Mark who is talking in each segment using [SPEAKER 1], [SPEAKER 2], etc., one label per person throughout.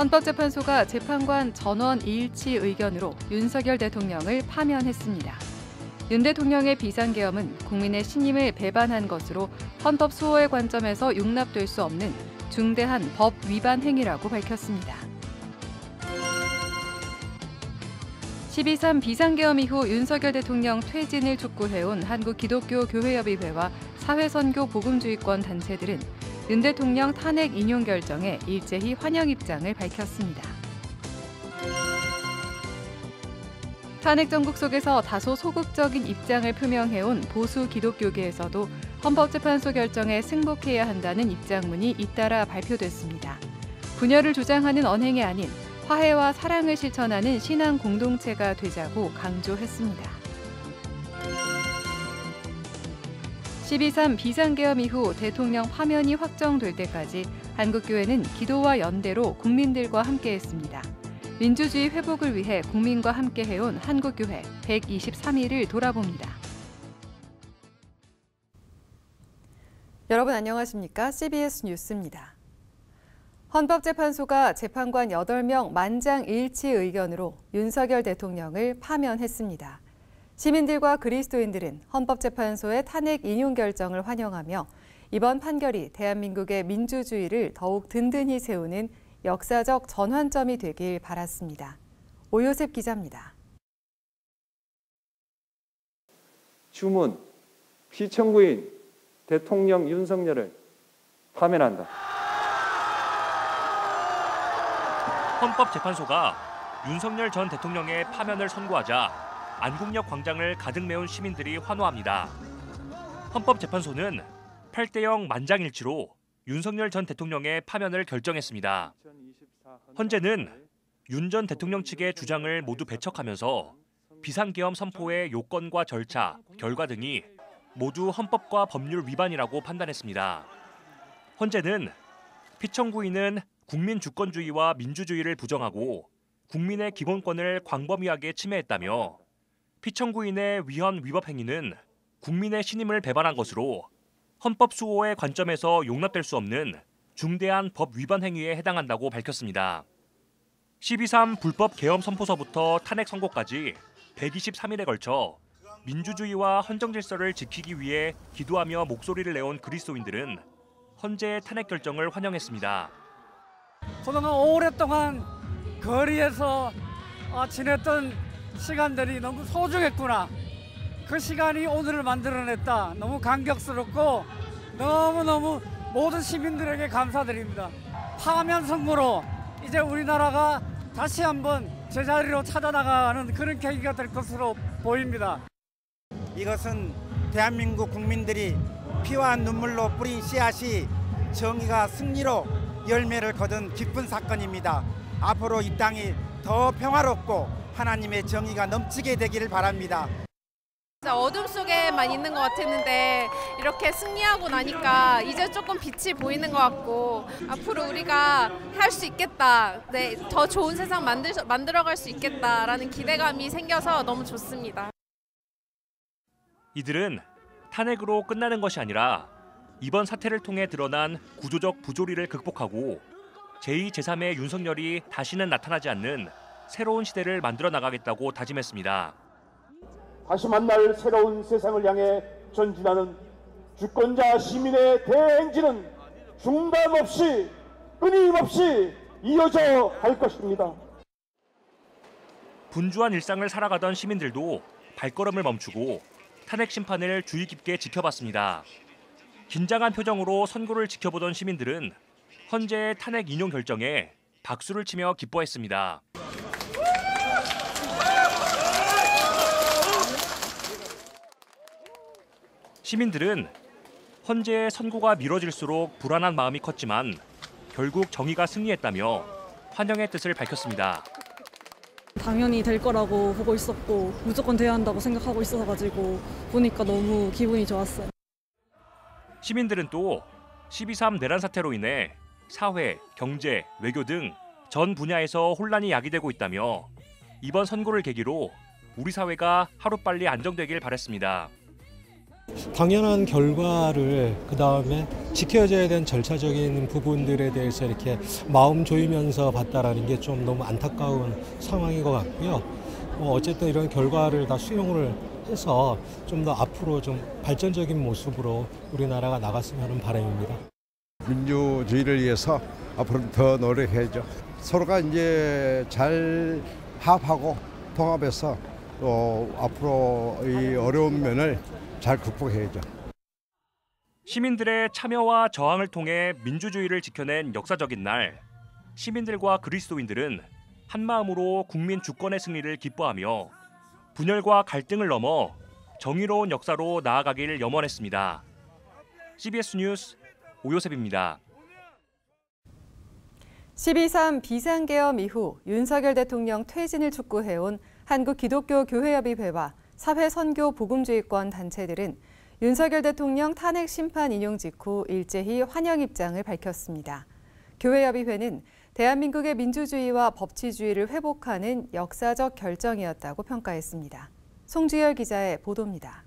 [SPEAKER 1] 헌법재판소가 재판관 전원 일치 의견으로 윤석열 대통령을 파면했습니다. 윤 대통령의 비상계엄은 국민의 신임을 배반한 것으로 헌법 수호의 관점에서 용납될 수 없는 중대한 법 위반 행위라고 밝혔습니다. 12.3 비상계엄 이후 윤석열 대통령 퇴진을 촉구해온 한국기독교교회협의회와 사회선교 복음주의권 단체들은 윤 대통령 탄핵 인용 결정에 일제히 환영 입장을 밝혔습니다. 탄핵 정국 속에서 다소 소극적인 입장을 표명해온 보수 기독교계에서도 헌법재판소 결정에 승복해야 한다는 입장문이 잇따라 발표됐습니다. 분열을 주장하는 언행이 아닌 화해와 사랑을 실천하는 신앙 공동체가 되자고 강조했습니다. 12.3 비상계엄 이후 대통령 파면이 확정될 때까지 한국교회는 기도와 연대로 국민들과 함께했습니다. 민주주의 회복을 위해 국민과 함께해온 한국교회 123일을 돌아봅니다. 여러분 안녕하십니까? CBS 뉴스입니다. 헌법재판소가 재판관 8명 만장일치 의견으로 윤석열 대통령을 파면했습니다. 시민들과 그리스도인들은 헌법재판소의 탄핵 인용 결정을 환영하며 이번 판결이 대한민국의 민주주의를 더욱 든든히 세우는 역사적 전환점이 되길 바랐습니다. 오요셉 기자입니다.
[SPEAKER 2] 주문, 피청구인 대통령 윤석열을 파면한다.
[SPEAKER 3] 헌법재판소가 윤석열 전 대통령의 파면을 선고하자 안국역 광장을 가득 메운 시민들이 환호합니다. 헌법재판소는 8대0 만장일치로 윤석열 전 대통령의 파면을 결정했습니다. 헌재는 윤 전 대통령 측의 주장을 모두 배척하면서 비상계엄 선포의 요건과 절차, 결과 등이 모두 헌법과 법률 위반이라고 판단했습니다. 헌재는 피청구인은 국민 주권주의와 민주주의를 부정하고 국민의 기본권을 광범위하게 침해했다며 피청구인의 위헌 위법 행위는 국민의 신임을 배반한 것으로 헌법 수호의 관점에서 용납될 수 없는 중대한 법 위반 행위에 해당한다고 밝혔습니다. 12.3 불법 계엄 선포서부터 탄핵 선고까지 123일에 걸쳐 민주주의와 헌정 질서를 지키기 위해 기도하며 목소리를 내온 그리스도인들은 헌재의 탄핵 결정을 환영했습니다.
[SPEAKER 4] 그동안 오랫동안 거리에서 지냈던 시간들이 너무 소중했구나. 그 시간이 오늘을 만들어냈다. 너무 감격스럽고 너무너무 모든 시민들에게 감사드립니다. 파면 선고로 이제 우리나라가 다시 한번 제자리로 찾아나가는 그런 계기가 될 것으로 보입니다.
[SPEAKER 5] 이것은 대한민국 국민들이 피와 눈물로 뿌린 씨앗이 정의가 승리로 열매를 거둔 기쁜 사건입니다. 앞으로 이 땅이 더 평화롭고 하나님의 정의가 넘치게 되기를 바랍니다.
[SPEAKER 6] 어둠 속에만 있는 것 같았는데 이렇게 승리하고 나니까 이제 조금 빛이 보이는 것 같고 앞으로 우리가 할 수 있겠다, 네, 더 좋은 세상 만들어갈 수 있겠다라는 기대감이 생겨서 너무 좋습니다.
[SPEAKER 3] 이들은 탄핵으로 끝나는 것이 아니라 이번 사태를 통해 드러난 구조적 부조리를 극복하고 제2, 제3의 윤석열이 다시는 나타나지 않는 새로운 시대를 만들어 나가겠다고 다짐했습니다.
[SPEAKER 7] 다시 만날 새로운 세상을 향해 전진하는 주권자 시민의 대행진은 중단 없이 끊임없이 이어져 갈 것입니다.
[SPEAKER 3] 분주한 일상을 살아가던 시민들도 발걸음을 멈추고 탄핵 심판을 주의 깊게 지켜봤습니다. 긴장한 표정으로 선고를 지켜보던 시민들은 헌재의 탄핵 인용 결정에 박수를 치며 기뻐했습니다. 시민들은 헌재의 선고가 미뤄질수록 불안한 마음이 컸지만 결국 정의가 승리했다며 환영의 뜻을 밝혔습니다.
[SPEAKER 8] 당연히 될 거라고 보고 있었고 무조건 돼야 한다고 생각하고 있어가지고 보니까 너무 기분이 좋았어요.
[SPEAKER 3] 시민들은 또 12.3 내란 사태로 인해 사회, 경제, 외교 등 전 분야에서 혼란이 야기되고 있다며 이번 선고를 계기로 우리 사회가 하루빨리 안정되길 바랬습니다.
[SPEAKER 9] 당연한 결과를 그다음에 지켜져야 되는 절차적인 부분들에 대해서 이렇게 마음 조이면서 봤다라는 게 좀 너무 안타까운 상황인 것 같고요. 어쨌든 이런 결과를 다 수용을 해서 좀 더 앞으로 좀 발전적인 모습으로 우리나라가 나갔으면 하는 바람입니다.
[SPEAKER 10] 민주주의를 위해서 앞으로 더 노력해야죠. 서로가 이제 잘 합하고 통합해서 또 앞으로 이 어려운 면을 잘 극복해야죠.
[SPEAKER 3] 시민들의 참여와 저항을 통해 민주주의를 지켜낸 역사적인 날, 시민들과 그리스도인들은 한마음으로 국민 주권의 승리를 기뻐하며 분열과 갈등을 넘어 정의로운 역사로 나아가길 염원했습니다. CBS 뉴스 오요셉입니다.
[SPEAKER 1] 12.3 비상계엄 이후 윤석열 대통령 퇴진을 촉구해온 한국기독교교회협의회와 사회선교복음주의권 단체들은 윤석열 대통령 탄핵 심판 인용 직후 일제히 환영 입장을 밝혔습니다. 교회협의회는 대한민국의 민주주의와 법치주의를 회복하는 역사적 결정이었다고 평가했습니다. 송주열 기자의 보도입니다.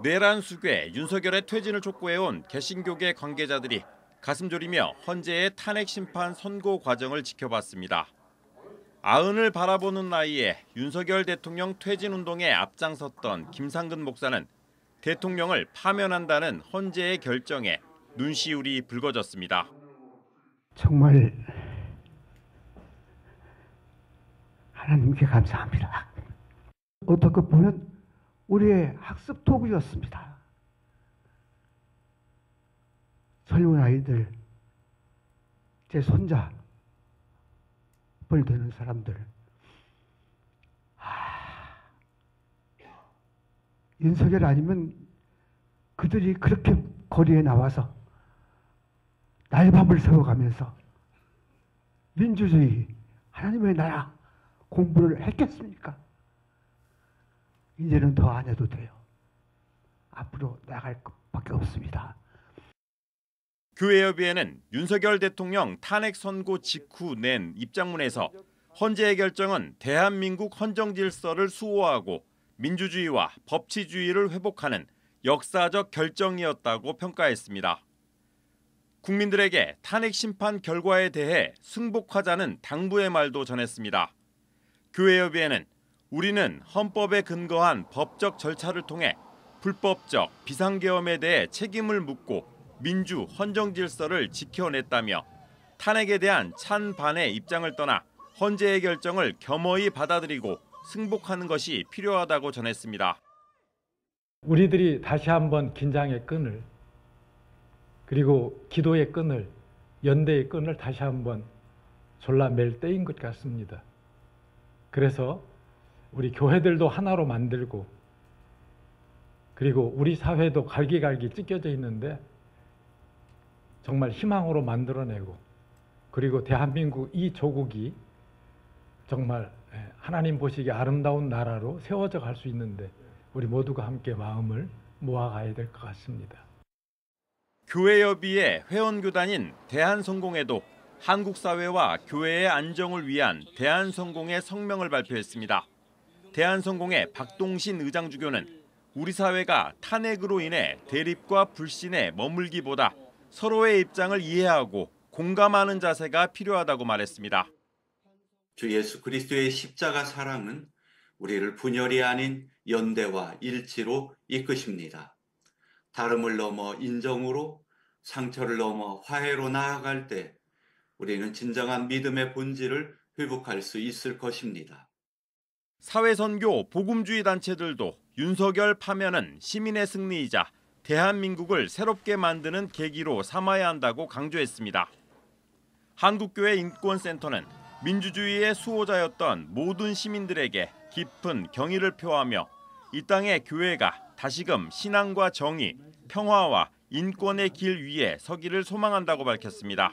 [SPEAKER 11] 내란 수괴 윤석열의 퇴진을 촉구해온 개신교계 관계자들이 가슴 졸이며 헌재의 탄핵 심판 선고 과정을 지켜봤습니다. 아흔을 바라보는 나이에 윤석열 대통령 퇴진 운동에 앞장섰던 김상근 목사는 대통령을 파면한다는 헌재의 결정에 눈시울이 붉어졌습니다.
[SPEAKER 12] 정말 하나님께 감사합니다. 어떻게 보면 우리의 학습 도구였습니다. 젊은 아이들, 제 손자 뻘 되는 사람들, 윤석열 아니면 그들이 그렇게 거리에 나와서 날밤을 새워가면서 민주주의, 하나님의 나라 공부를 했겠습니까? 이제는 더 안 해도 돼요. 앞으로 나갈 것밖에 없습니다.
[SPEAKER 11] 교회협의회는 윤석열 대통령 탄핵 선고 직후 낸 입장문에서 헌재의 결정은 대한민국 헌정 질서를 수호하고 민주주의와 법치주의를 회복하는 역사적 결정이었다고 평가했습니다. 국민들에게 탄핵 심판 결과에 대해 승복하자는 당부의 말도 전했습니다. 교회협의회는 우리는 헌법에 근거한 법적 절차를 통해 불법적 비상계엄에 대해 책임을 묻고 민주 헌정 질서를 지켜냈다며 탄핵에 대한 찬반의 입장을 떠나 헌재의 결정을 겸허히 받아들이고 승복하는 것이 필요하다고 전했습니다.
[SPEAKER 13] 우리들이 다시 한번 긴장의 끈을, 그리고 기도의 끈을, 연대의 끈을 다시 한번 졸라맬 때인 것 같습니다. 그래서 우리 교회들도 하나로 만들고, 그리고 우리 사회도 갈기갈기 찢겨져 있는데 정말 희망으로 만들어내고, 그리고 대한민국 이 조국이 정말 하나님 보시기에 아름다운 나라로 세워져 갈 수 있는데 우리 모두가 함께 마음을 모아가야 될 것 같습니다.
[SPEAKER 11] 교회협의회 회원교단인 대한성공회도 한국 사회와 교회의 안정을 위한 대한성공회 성명을 발표했습니다. 대한성공회 박동신 의장주교는 우리 사회가 탄핵으로 인해 대립과 불신에 머물기보다 서로의 입장을 이해하고 공감하는 자세가 필요하다고 말했습니다.
[SPEAKER 14] 주 예수 그리스도의 십자가 사랑은 우리를 분열이 아닌 연대와 일치로 이끄십니다. 다름을 넘어 인정으로, 상처를 넘어 화해로 나아갈 때 우리는 진정한 믿음의 본질을 회복할 수 있을 것입니다.
[SPEAKER 11] 사회선교 복음주의 단체들도 윤석열 파면은 시민의 승리이자 대한민국을 새롭게 만드는 계기로 삼아야 한다고 강조했습니다. 한국교회 인권센터는 민주주의의 수호자였던 모든 시민들에게 깊은 경의를 표하며 이 땅의 교회가 다시금 신앙과 정의, 평화와 인권의 길 위에 서기를 소망한다고 밝혔습니다.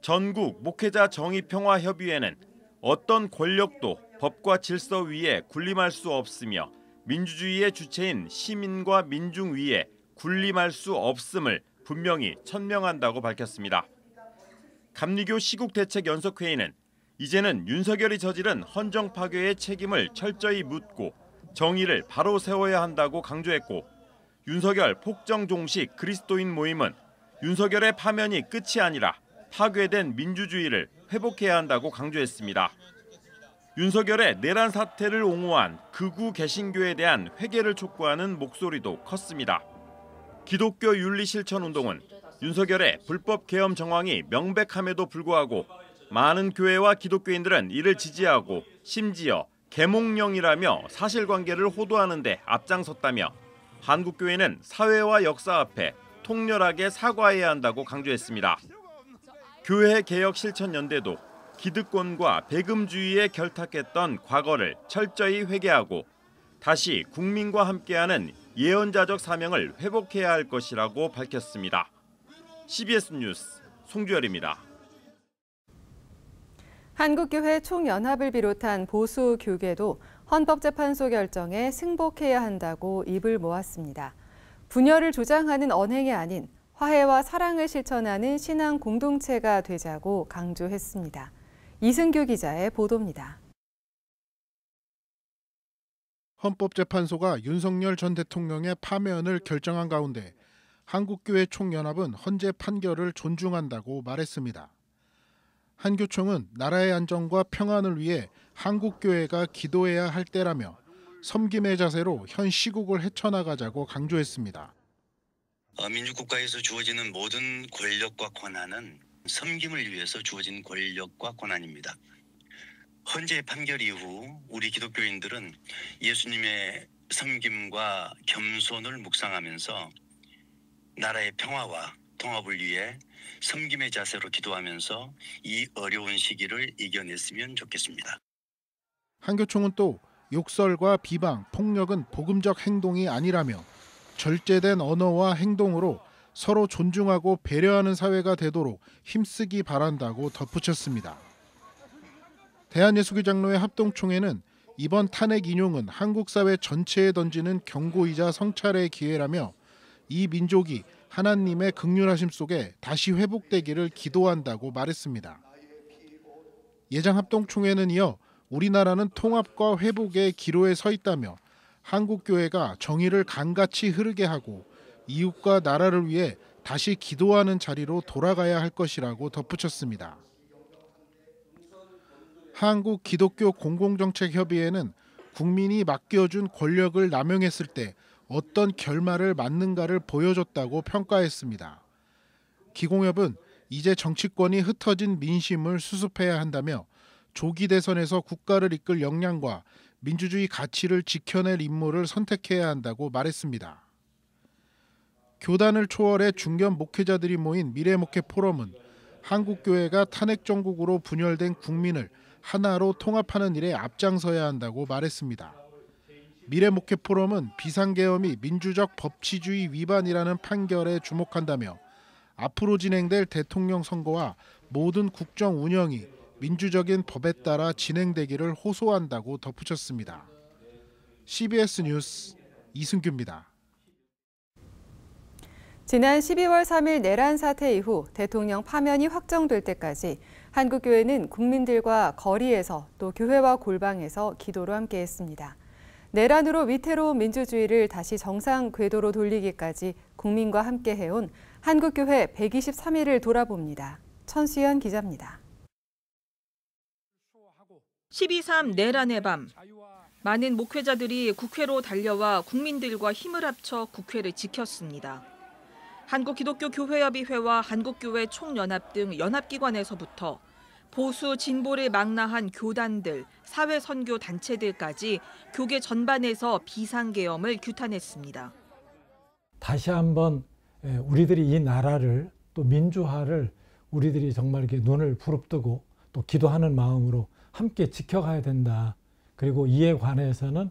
[SPEAKER 11] 전국 목회자 정의평화협의회는 어떤 권력도 법과 질서 위에 군림할 수 없으며 민주주의의 주체인 시민과 민중 위에 군림할 수 없음을 분명히 천명한다고 밝혔습니다. 감리교 시국대책연석회의는 이제는 윤석열이 저지른 헌정 파괴의 책임을 철저히 묻고 정의를 바로 세워야 한다고 강조했고 윤석열 폭정 종식 그리스도인 모임은 윤석열의 파면이 끝이 아니라 파괴된 민주주의를 회복해야 한다고 강조했습니다. 윤석열의 내란 사태를 옹호한 극우 개신교에 대한 회개를 촉구하는 목소리도 컸습니다. 기독교 윤리실천운동은 윤석열의 불법 계엄 정황이 명백함에도 불구하고 많은 교회와 기독교인들은 이를 지지하고 심지어 계몽령이라며 사실관계를 호도하는 데 앞장섰다며 한국교회는 사회와 역사 앞에 통렬하게 사과해야 한다고 강조했습니다. 교회개혁실천연대도 기득권과 배금주의에 결탁했던 과거를 철저히 회개하고 다시 국민과 함께하는 예언자적 사명을 회복해야 할 것이라고 밝혔습니다. CBS 뉴스 송주열입니다.
[SPEAKER 1] 한국교회 총연합을 비롯한 보수 교계도 헌법재판소 결정에 승복해야 한다고 입을 모았습니다. 분열을 조장하는 언행이 아닌 화해와 사랑을 실천하는 신앙 공동체가 되자고 강조했습니다. 이승규 기자의 보도입니다.
[SPEAKER 15] 헌법재판소가 윤석열 전 대통령의 파면을 결정한 가운데 한국교회 총연합은 헌재 판결을 존중한다고 말했습니다. 한교총은 나라의 안정과 평안을 위해 한국교회가 기도해야 할 때라며 섬김의 자세로 현 시국을 헤쳐나가자고 강조했습니다.
[SPEAKER 16] 민주국가에서 주어지는 모든 권력과 권한은 섬김을 위해서 주어진 권력과 권한입니다. 헌재 판결 이후 우리 기독교인들은 예수님의 섬김과 겸손을 묵상하면서 나라의 평화와 통합을 위해 섬김의 자세로 기도하면서 이 어려운 시기를 이겨냈으면 좋겠습니다.
[SPEAKER 15] 한교총은 또 욕설과 비방, 폭력은 복음적 행동이 아니라며 절제된 언어와 행동으로 서로 존중하고 배려하는 사회가 되도록 힘쓰기 바란다고 덧붙였습니다. 대한예수교장로회 합동총회는 이번 탄핵 인용은 한국 사회 전체에 던지는 경고이자 성찰의 기회라며 이 민족이 하나님의 긍휼하심 속에 다시 회복되기를 기도한다고 말했습니다. 예장 합동총회는 이어 우리나라는 통합과 회복의 기로에 서 있다며 한국교회가 정의를 강같이 흐르게 하고 이웃과 나라를 위해 다시 기도하는 자리로 돌아가야 할 것이라고 덧붙였습니다. 한국기독교공공정책협의회는 국민이 맡겨준 권력을 남용했을 때 어떤 결말을 맞는가를 보여줬다고 평가했습니다. 기공협은 이제 정치권이 흩어진 민심을 수습해야 한다며 조기 대선에서 국가를 이끌 역량과 민주주의 가치를 지켜낼 인물을 선택해야 한다고 말했습니다. 교단을 초월해 중견 목회자들이 모인 미래목회 포럼은 한국교회가 탄핵 정국으로 분열된 국민을 하나로 통합하는 일에 앞장서야 한다고 말했습니다. 미래목회 포럼은 비상계엄이 민주적 법치주의 위반이라는 판결에 주목한다며 앞으로 진행될 대통령 선거와 모든 국정 운영이 민주적인 법에 따라 진행되기를 호소한다고 덧붙였습니다. CBS 뉴스 이승규입니다.
[SPEAKER 1] 지난 12월 3일 내란 사태 이후 대통령 파면이 확정될 때까지 한국교회는 국민들과 거리에서 또 교회와 골방에서 기도로 함께했습니다. 내란으로 위태로운 민주주의를 다시 정상 궤도로 돌리기까지 국민과 함께 해온 한국교회 123일을 돌아봅니다. 천수연 기자입니다.
[SPEAKER 17] 12.3 내란의 밤, 많은 목회자들이 국회로 달려와 국민들과 힘을 합쳐 국회를 지켰습니다. 한국기독교교회협의회와 한국교회 총연합 등 연합기관에서부터 보수 진보를 망라한 교단들, 사회선교 단체들까지 교계 전반에서 비상계엄을 규탄했습니다.
[SPEAKER 13] 다시 한번 우리들이 이 나라를 또 민주화를 우리들이 정말 이렇게 눈을 부릅뜨고 또 기도하는 마음으로 함께 지켜가야 된다. 그리고 이에 관해서는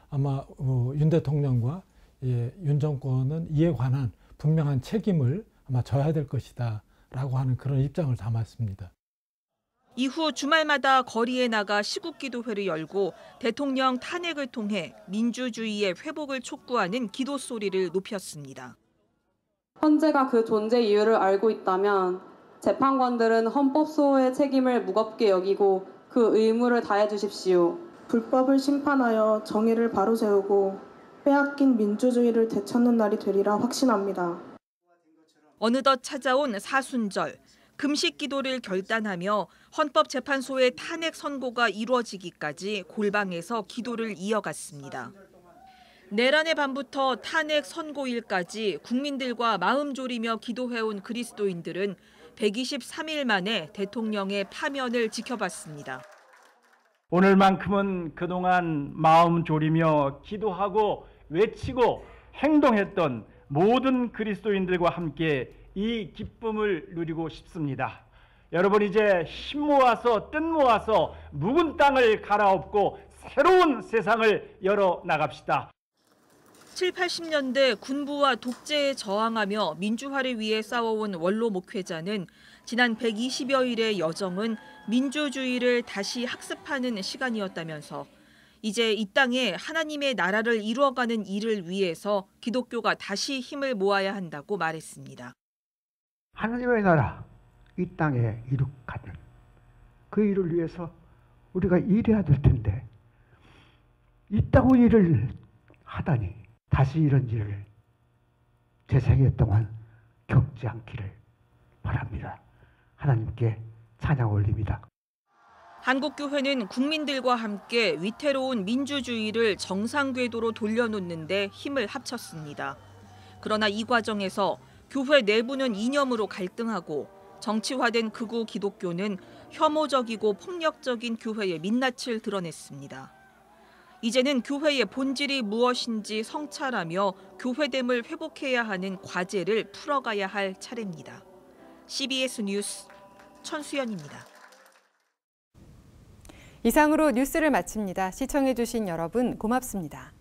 [SPEAKER 13] 아마 윤 대통령과 윤 정권은 이에 관한 분명한 책임을 아마 져야 될 것이다 라고 하는 그런 입장을 담았습니다.
[SPEAKER 17] 이후 주말마다 거리에 나가 시국기도회를 열고 대통령 탄핵을 통해 민주주의의 회복을 촉구하는 기도 소리를 높였습니다.
[SPEAKER 18] 헌재가 그 존재 이유를 알고 있다면 재판관들은 헌법 수호의 책임을 무겁게 여기고 그 의무를 다해 주십시오. 불법을 심판하여 정의를 바로 세우고 빼앗긴 민주주의를 되찾는 날이 되리라 확신합니다.
[SPEAKER 17] 어느덧 찾아온 사순절, 금식 기도를 결단하며 헌법재판소의 탄핵 선고가 이루어지기까지 골방에서 기도를 이어갔습니다. 내란의 밤부터 탄핵 선고일까지 국민들과 마음 졸이며 기도해온 그리스도인들은 123일 만에 대통령의 파면을 지켜봤습니다.
[SPEAKER 19] 오늘만큼은 그동안 마음 졸이며 기도하고 외치고 행동했던 모든 그리스도인들과 함께 이 기쁨을 누리고 싶습니다. 여러분 이제 힘 모아서 뜻 모아서 묵은 땅을 갈아엎고 새로운 세상을 열어 나갑시다.
[SPEAKER 17] 7, 80년대 군부와 독재에 저항하며 민주화를 위해 싸워온 원로 목회자는 지난 120여일의 여정은 민주주의를 다시 학습하는 시간이었다면서 이제 이 땅에 하나님의 나라를 이루어가는 일을 위해서 기독교가 다시 힘을 모아야 한다고 말했습니다.
[SPEAKER 12] 하나님의 나라, 이 땅에 이룩하는 그 일을 위해서 우리가 일해야 될 텐데 이따구 일을 하다니 다시 이런 일을 제 생애 동안 겪지 않기를 바랍니다. 하나님께 찬양 올립니다.
[SPEAKER 17] 한국교회는 국민들과 함께 위태로운 민주주의를 정상 궤도로 돌려놓는 데 힘을 합쳤습니다. 그러나 이 과정에서 교회 내부는 이념으로 갈등하고 정치화된 극우 기독교는 혐오적이고 폭력적인 교회의 민낯을 드러냈습니다. 이제는 교회의 본질이 무엇인지 성찰하며 교회됨을 회복해야 하는 과제를 풀어가야 할 차례입니다. CBS 뉴스 천수연입니다.
[SPEAKER 1] 이상으로 뉴스를 마칩니다. 시청해주신 여러분 고맙습니다.